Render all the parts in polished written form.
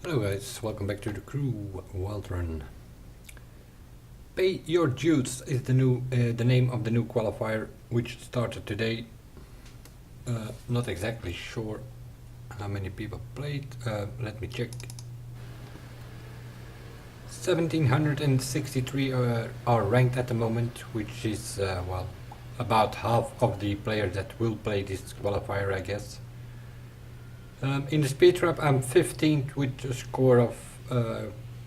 Hello guys, welcome back to the crew. Wildrun. Pay Your Dues is the name of the new qualifier which started today. Not exactly sure how many people played. Let me check. 1763 are ranked at the moment, which is well, about half of the players that will play this qualifier, I guess. In the speed trap I'm 15th with a score of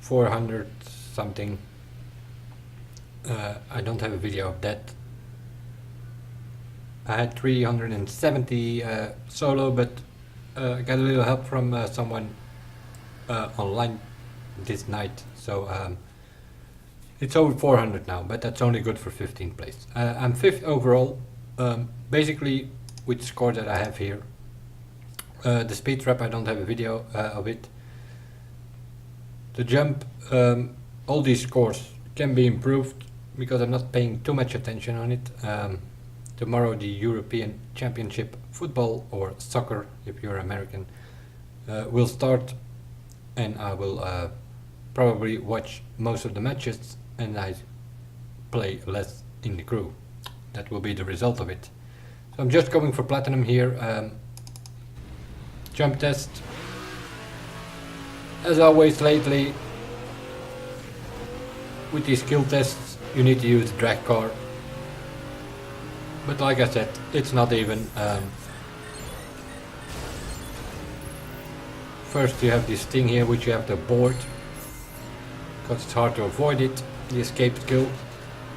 400 something. I don't have a video of that. I had 370 solo, but I got a little help from someone online this night, so it's over 400 now, but that's only good for 15th place. I'm 5th overall, basically with the score that I have here. The speed trap, I don't have a video of it. The jump, all these scores can be improved because I'm not paying too much attention on it. Tomorrow the European Championship football or soccer, if you're American, will start, and I will probably watch most of the matches and I play less in the crew. That will be the result of it. So I'm just going for platinum here. Jump test. As always lately, with these skill tests, you need to use the drag car. But like I said, it's not even. First you have this thing here which you have to board, because it's hard to avoid it, the escape skill,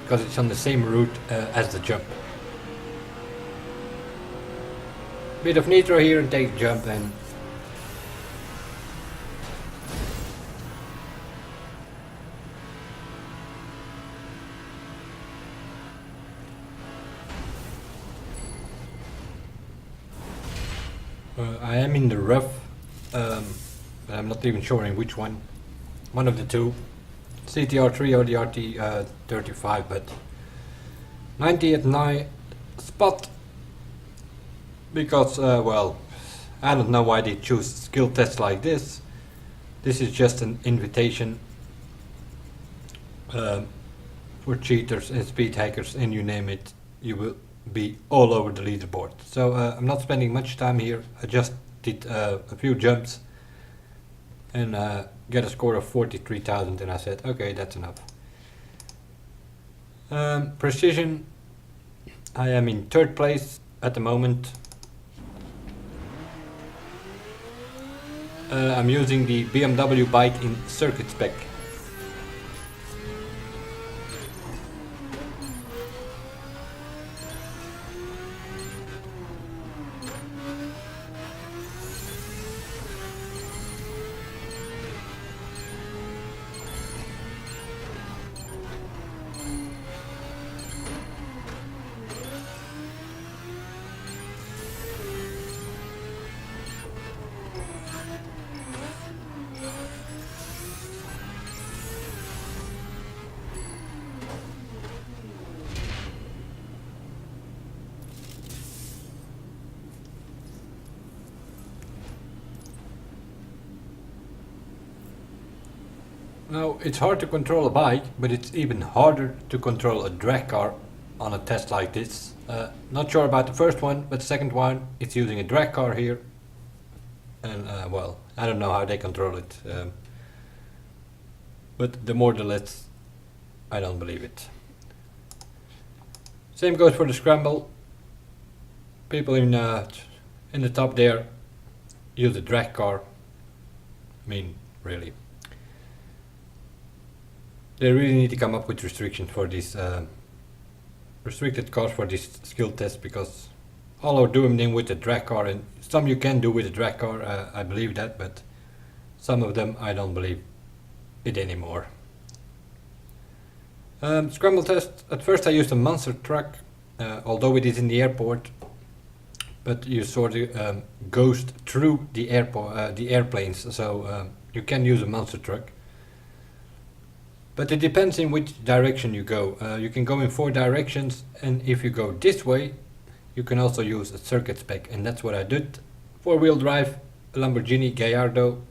because it's on the same route as the jump. Bit of nitro here and take jump, and I am in the rough, but I'm not even sure in which one. One of the two, CTR3 or the RT35, but 90th night spot. Because, well, I don't know why they choose skill tests like this. This is just an invitation for cheaters and speed hackers, and you name it, you will be all over the leaderboard. So I'm not spending much time here. I just did a few jumps and get a score of 43,000, and I said, okay, that's enough. Precision, I am in 3rd place at the moment. I'm using the BMW bike in circuit spec. Now, it's hard to control a bike, but it's even harder to control a drag car on a test like this. Not sure about the first one, but the second one, it's using a drag car here. And, well, I don't know how they control it. But the more the less, I don't believe it. Same goes for the scramble. People in the top there use a drag car. I mean, really. They really need to come up with restrictions for this restricted cars for this skill test, because all are doing them with the drag car, and some you can do with the drag car, I believe that, but some of them I don't believe it anymore. Scramble test, at first I used a monster truck, although it is in the airport, but you sort of ghost through the airport, the airplanes, so you can use a monster truck. But it depends in which direction you go. You can go in 4 directions, and if you go this way, you can also use a circuit spec, and that's what I did. 4-wheel drive, Lamborghini Gallardo,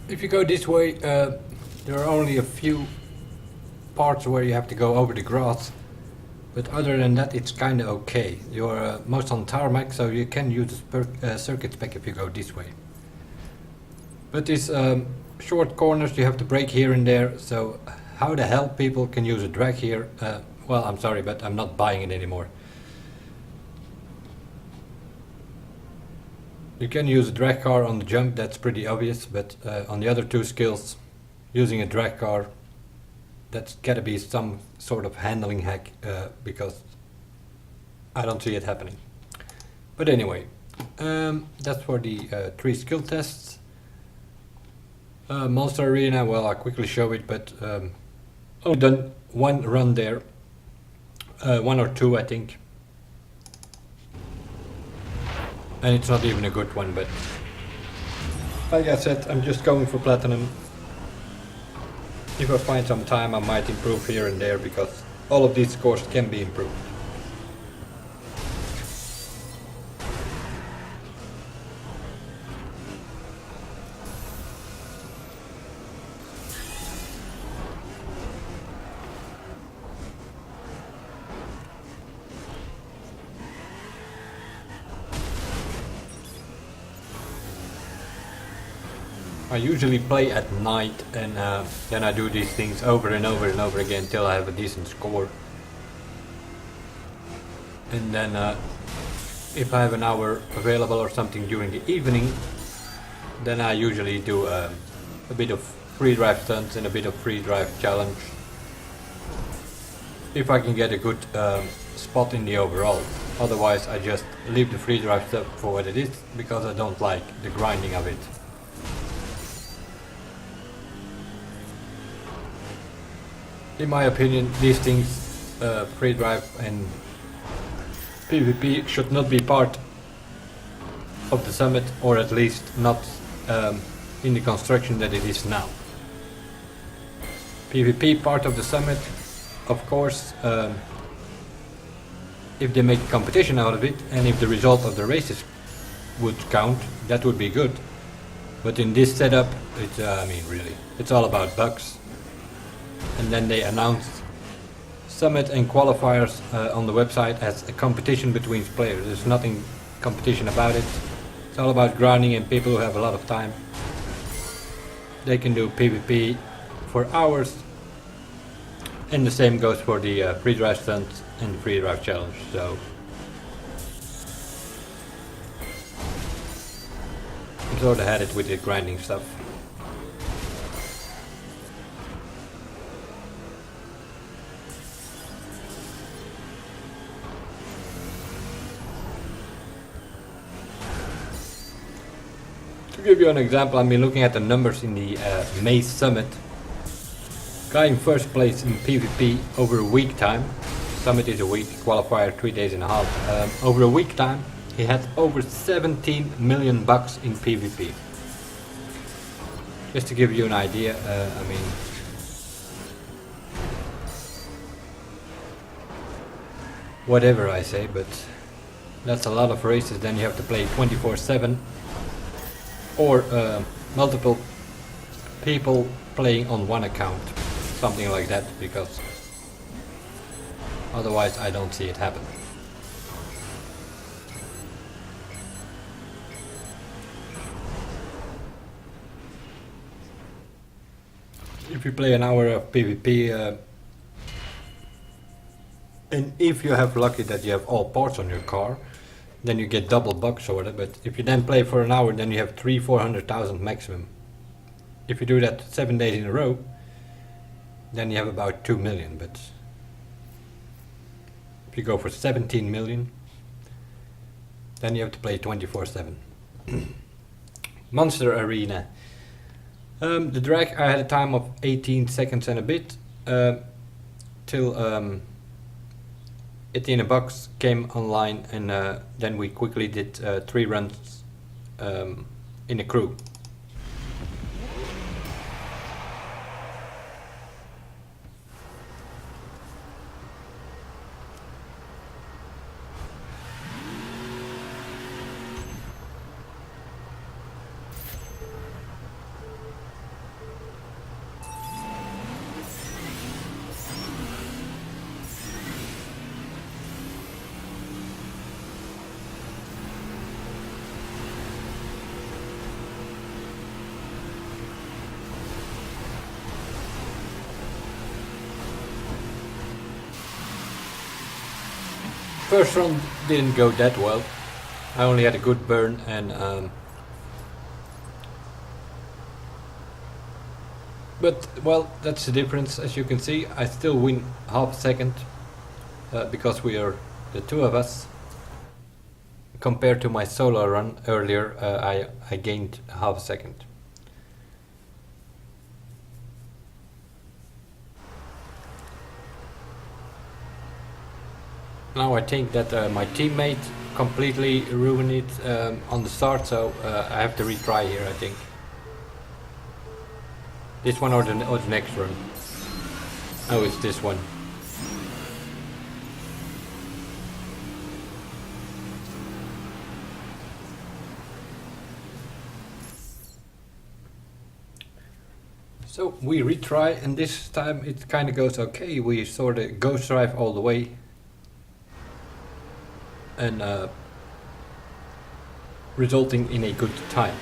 If you go this way, there are only a few parts where you have to go over the grass, but other than that it's kinda okay. You're most on tarmac, so you can use the circuit spec if you go this way. But these short corners you have to brake here and there, so how the hell people can use a drag here? Well, I'm sorry, but I'm not buying it anymore. You can use a drag car on the jump, that's pretty obvious, but on the other two skills, using a drag car, that's gotta be some sort of handling hack, because I don't see it happening. But anyway, that's for the 3 skill tests. Monster Arena, well, I'll quickly show it, but only done one run there. 1 or 2, I think. And it's not even a good one, but like I said, I'm just going for platinum. If I find some time, I might improve here and there, because all of these scores can be improved. I usually play at night, and then I do these things over and over and over again till I have a decent score. And then if I have an hour available or something during the evening, then I usually do a bit of free drive stunts and a bit of free drive challenge, if I can get a good spot in the overall. Otherwise I just leave the free drive stuff for what it is, because I don't like the grinding of it. In my opinion, these things, free drive and PvP, should not be part of the summit, or at least not in the construction that it is now. PvP part of the summit, of course, if they make a competition out of it, and if the result of the races would count, that would be good. But in this setup, it's, I mean, really, it's all about bugs. And then they announced Summit and qualifiers on the website as a competition between players. There's nothing competition about it. It's all about grinding, and people who have a lot of time, they can do PvP for hours. And the same goes for the free drive stunts and the free drive challenge. So I sort of had it with the grinding stuff. To give you an example, I've been looking at the numbers in the May Summit. Guy in first place in PvP over a week time. Summit is a week, qualifier 3 days and a half. Over a week time, he had over 17 million bucks in PvP. Just to give you an idea, I mean, whatever I say, but that's a lot of races. Then you have to play 24/7, or multiple people playing on one account, something like that, because otherwise I don't see it happen. If you play an hour of PvP, and if you have lucky that you have all parts on your car, then you get double bucks or whatever. But if you then play for an hour, then you have 300,000-400,000 maximum. If you do that 7 days in a row, then you have about 2 million. But if you go for 17 million, then you have to play 24/7. Monster Arena. The drag, I had a time of 18 seconds and a bit, till Etienne Bucks came online, and then we quickly did 3 runs in a crew. first run didn't go that well. I only had a good burn and but well, that's the difference. As you can see, I still win half a second because we are the two of us. Compared to my solo run earlier, I gained half a second. Now I think that my teammate completely ruined it on the start, so I have to retry here, I think. This one or the next run? Oh, it's this one. So we retry, and this time it kind of goes okay. We sort of ghost drive all the way, and resulting in a good time.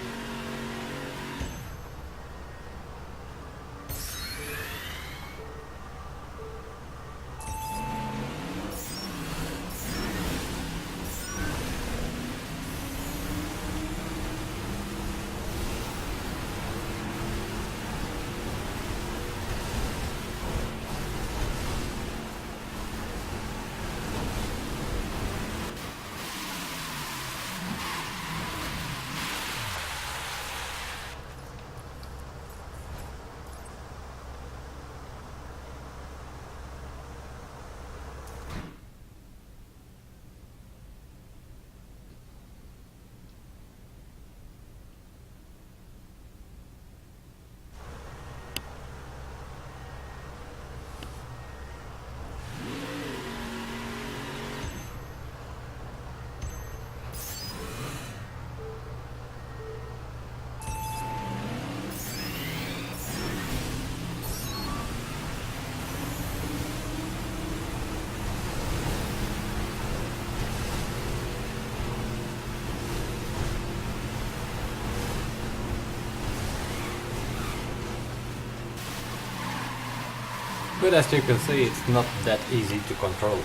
But as you can see, it's not that easy to control.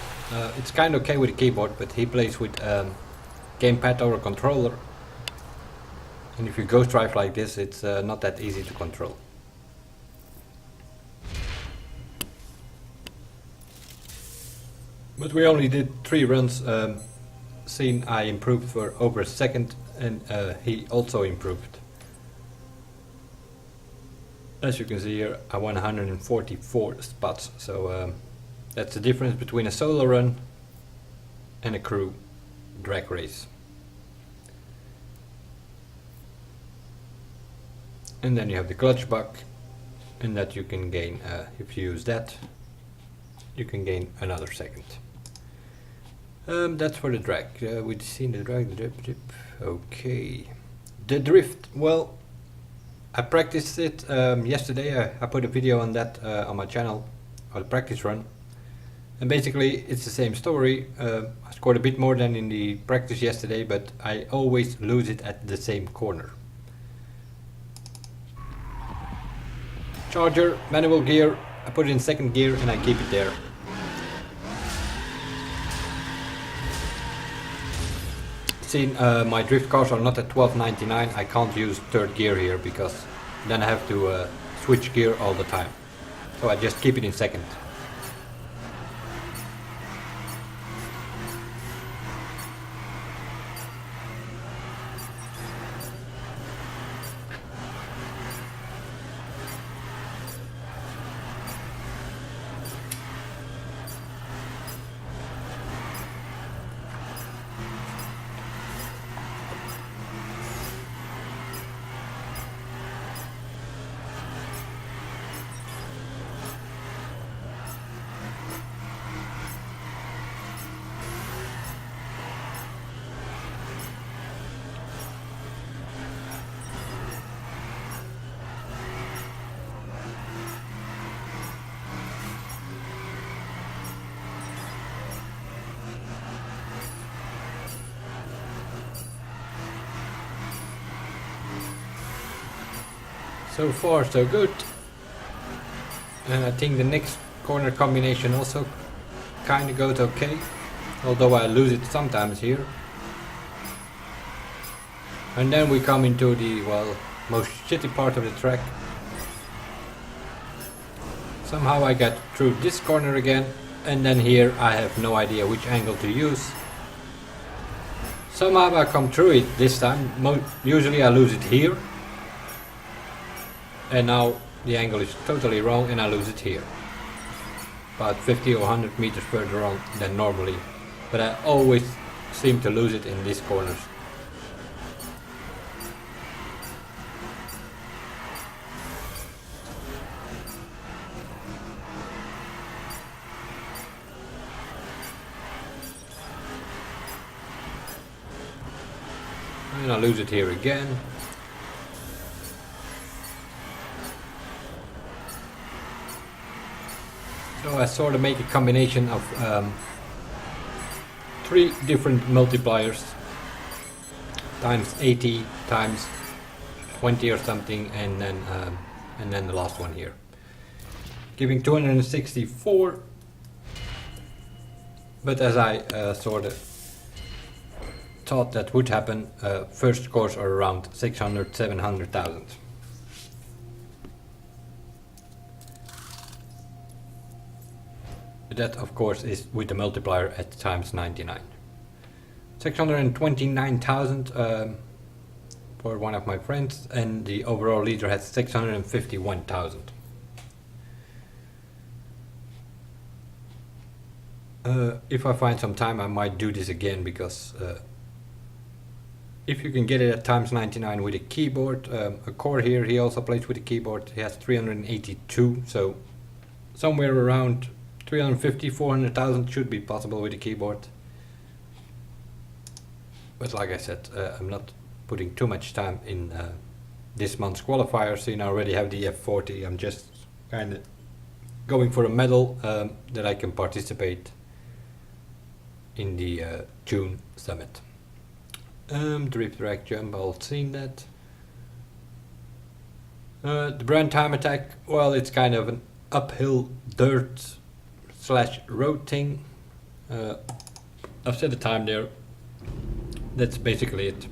It's kind of okay with the keyboard, but he plays with gamepad or a controller. And if you ghost drive like this, it's not that easy to control. But we only did 3 runs. Seeing I improved for over a second, and he also improved. As you can see here, I won 144 spots, so that's the difference between a solo run and a crew drag race. And then you have the clutch buck, and that you can gain, if you use that, you can gain another second. That's for the drag. We've seen the drag, the drip. Okay. The drift, well, I practiced it yesterday. I put a video on that on my channel, or the practice run. And basically it's the same story. I scored a bit more than in the practice yesterday, but I always lose it at the same corner. Charger, manual gear, I put it in second gear and I keep it there. Seeing my drift cars are not at 1299, I can't use third gear here because then I have to switch gear all the time. So I just keep it in second. So far so good, and I think the next corner combination also kind of goes okay. although I lose it sometimes here. And then we come into the, well, most shitty part of the track. Somehow I get through this corner again, and then here I have no idea which angle to use. Somehow I come through it this time. Usually I lose it here, and now the angle is totally wrong and I lose it here. About 50 or 100 meters further on than normally, but I always seem to lose it in these corners. And I lose it here again. So I sort of make a combination of 3 different multipliers times 80 times 20 or something, and then the last one here, giving 264. But as I sort of thought that would happen, first scores are around 600-700,000. That of course is with the multiplier at times 99. 629,000 for one of my friends, and the overall leader has 651,000. If I find some time I might do this again, because if you can get it at times 99 with a keyboard, a core here, he also plays with a keyboard, he has 382, so somewhere around 350-400,000 should be possible with a keyboard. But like I said, I'm not putting too much time in this month's qualifiers. You know, I already have the F40. I'm just kind of going for a medal that I can participate in the June summit. Drift, drag, jump, all seen that. The brand time attack, well, it's kind of an uphill dirt / road thing. I've set the time there. That's basically it.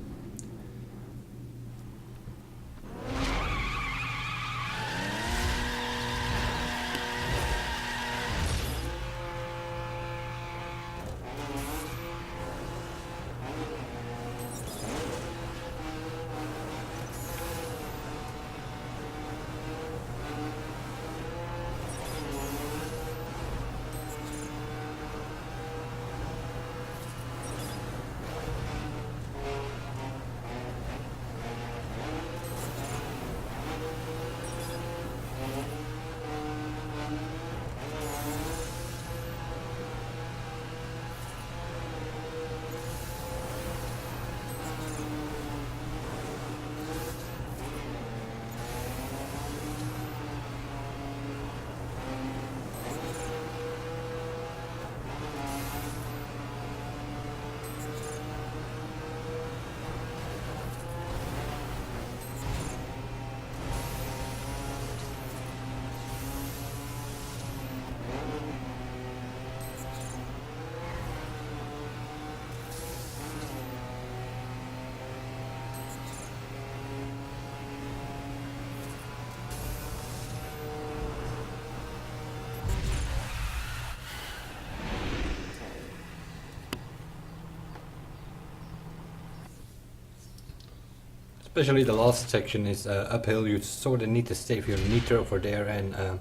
Especially the last section is uphill. You sort of need to save your nitro for there, and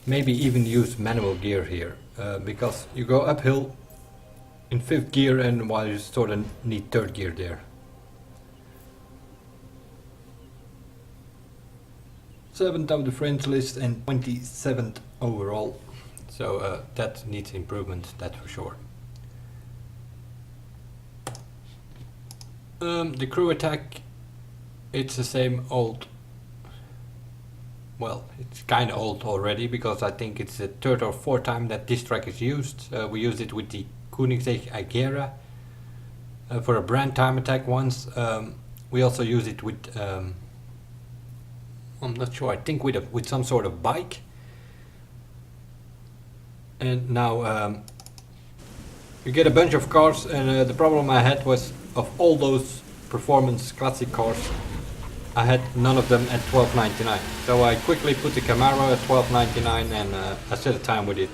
maybe even use manual gear here, because you go uphill in 5th gear, and while you sort of need 3rd gear there. 7th of the friends list and 27th overall, so that needs improvement, that's for sure. The crew attack, it's the same old, well, it's kind of old already, because I think it's the 3rd or 4th time that this track is used. We used it with the Koenigsegg Agera for a brand time attack once. We also used it with, I'm not sure, I think with some sort of bike. And now You get a bunch of cars, and the problem I had was of all those performance classic cars, I had none of them at 12.99. So I quickly put the Camaro at 12.99 and I set a time with it.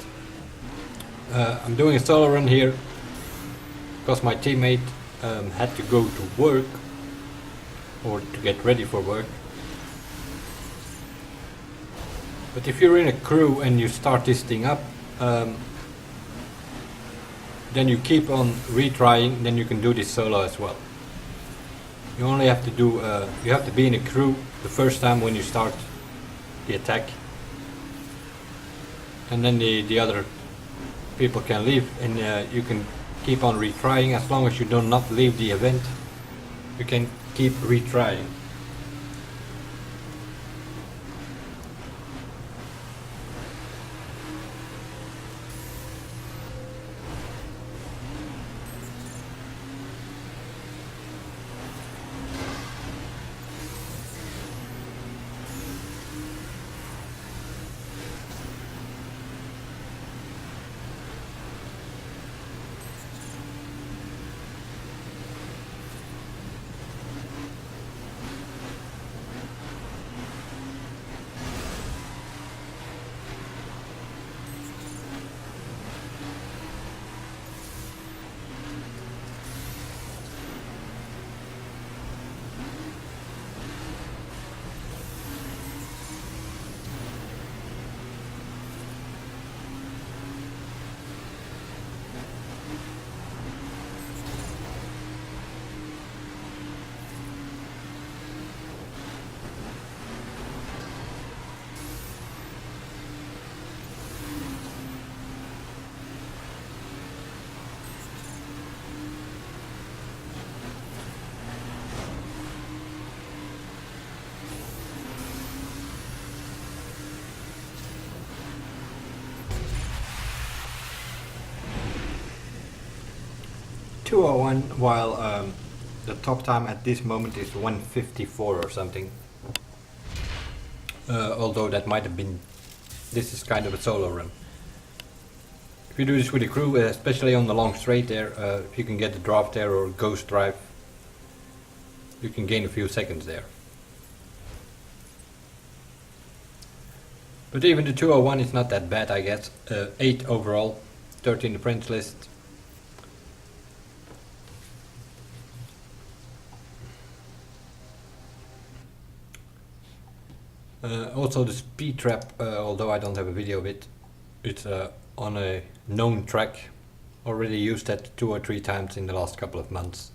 I'm doing a solo run here because my teammate had to go to work or to get ready for work. But if you're in a crew and you start this thing up, then you keep on retrying, then you can do this solo as well. You only have to do, you have to be in a crew the first time when you start the attack. And then the other people can leave, and you can keep on retrying as long as you do not leave the event. You can keep retrying. .201, while the top time at this moment is 1:54 or something. Although that might have been, this is kind of a solo run. If you do this with a crew, especially on the long straight there, if you can get the draft there or ghost drive, you can gain a few seconds there. But even the 201 is not that bad, I guess. 8 overall, 13 the friends list. Also the speed trap, although I don't have a video of it, it's on a known track, already used that 2 or 3 times in the last couple of months.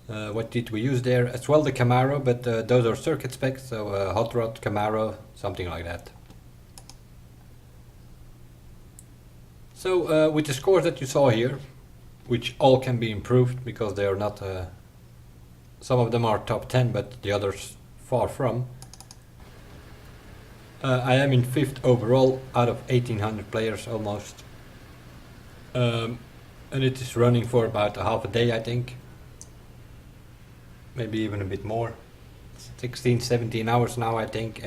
What did we use there? As well the Camaro, but those are circuit specs, so hot rod, Camaro, something like that. So with the scores that you saw here, which all can be improved because they are not, some of them are top 10 but the others far from. I am in 5th overall out of 1800 players almost. And it is running for about a half a day, I think. Maybe even a bit more. 16, 17 hours now, I think.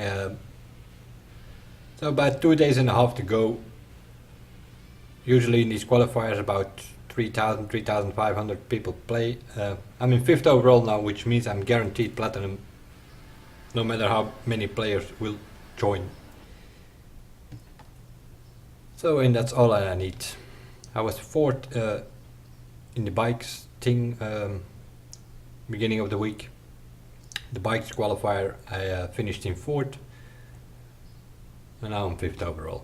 So about 2 days and a half to go. Usually in these qualifiers about 3,000, 3,500 people play. I'm in 5th overall now, which means I'm guaranteed platinum no matter how many players will join. So, and that's all I need. I was 4th in the bikes thing beginning of the week. The bikes qualifier I finished in 4th, and now I'm 5th overall.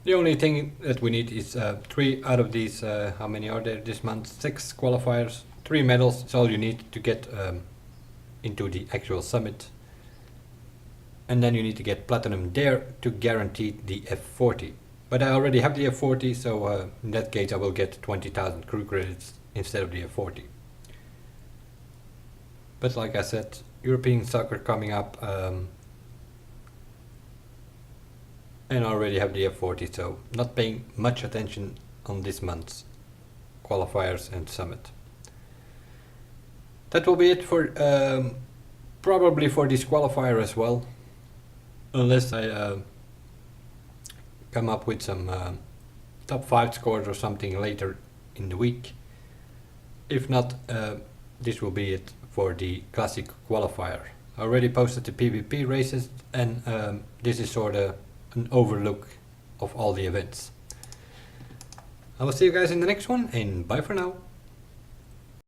The only thing that we need is 3 out of these, how many are there this month? 6 qualifiers, 3 medals, it's all you need to get into the actual summit. And then you need to get platinum there to guarantee the F40. But I already have the F40, so in that case I will get 20,000 crew credits instead of the F40. But like I said, European soccer coming up, and I already have the F40, so not paying much attention on this month's qualifiers and summit. That will be it for probably for this qualifier as well, unless I come up with some top 5 scores or something later in the week. If not, this will be it for the classic qualifier. I already posted the PvP races, and this is sort of an overlook of all the events. I will see you guys in the next one, and bye for now.